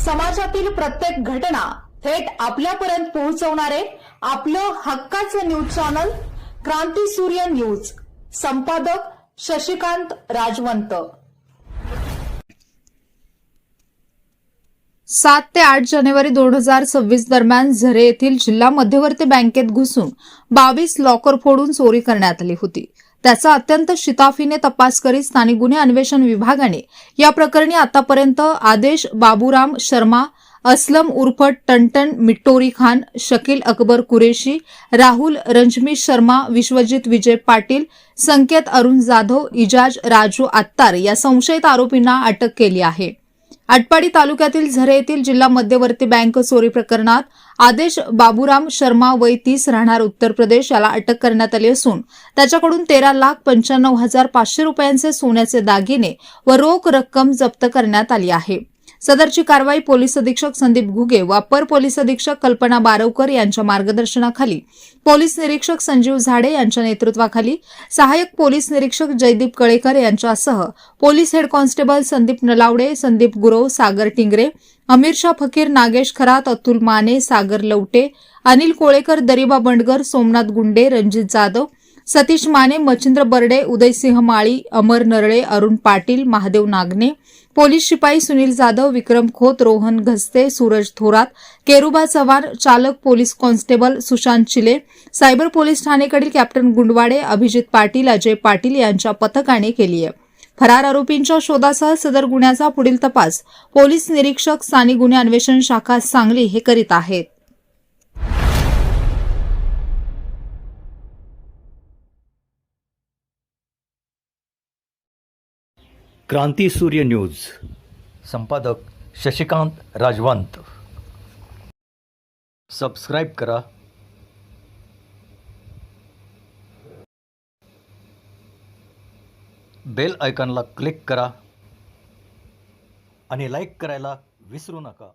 समाजातील प्रत्येक घटना थेट आपल्यापर्यंत पोहोचवणारे आपलं हक्काचं न्यूज चॅनल क्रांती सूर्य न्यूज. संपादक शशिकांत राजवंत. 7 ते 8 जानेवारी 2026 दरम्यान झरे येथील जिल्हा मध्यवर्ती बँकेत घुसून 22 लॉकर फोडून चोरी करण्यात आली होती. त्याचा अत्यंत शिताफीने तपास करीत स्थानिक गुन्हे अन्वेषण विभागाने या प्रकरणी आतापर्यंत आदेश बाबूराम शर्मा, असलम उर्फ टनटन मिट्टोरी खान, शकील अकबर कुरेशी, राहुल रंजमीश शर्मा, विश्वजित विजय पाटील, संकेत अरुण जाधव, इजाज राजू आत्तार या संशयित आरोपींना अटक केली आहे. आटपाडी तालुक्यातील झरे येथील जिल्हा मध्यवर्ती बँक चोरी प्रकरणात आदेश बाबूराम शर्मा वय 30 राहणार उत्तर प्रदेश याला अटक करण्यात आली असून त्याच्याकडून 13,95,500 रुपयांचे सोन्याचे दागिने व रोख रक्कम जप्त करण्यात आली आहे. सदरची कारवाई पोलीस अधीक्षक संदीप घुगे व अपर पोलीस अधीक्षक कल्पना बारवकर यांच्या मार्गदर्शनाखाली, पोलीस निरीक्षक संजीव झाडे यांच्या नेतृत्वाखाली, सहाय्यक पोलीस निरीक्षक जयदीप कळेकर यांच्यासह police head constable Sandeep Nalawade, Sandeep Gurav, Sagar Tingre, Amirsha Fakir, Nagesh Kharat, Atul Mane, Sagar Lavate, Anil Kolekar, Dariba Bandgar, Somnath Gunde, Ranjit Jadhav, Satish Mane, Machhindra Barde, Udaysinh Mali, Amar Narale, Arun Patil, Mahadev Nagane, police शिपाई सुनील जाधव, विक्रम खोत, रोहन घस्ते, सूरज थोरात, केरुबा चव्हाण, चालक police constable Sushant Chile, cyber police ठाणेकडील कॅप्टन गुंडवाडे, अभिजित पाटील, अजय पाटील यांच्या पथकाने केली आहे. फरार आरोपींच्या शोधासह सदर गुन्ह्याचा पुढील तपास पोलीस निरीक्षक स्थानिक गुन्हे अन्वेषण शाखा सांगली हे करीत आहेत. क्रांती सूर्य न्यूज. संपादक शशिकांत राजवंत. सबस्क्राईब करा, बेल आयकॉनला क्लिक करा आणि लाईक करायला विसरू नका.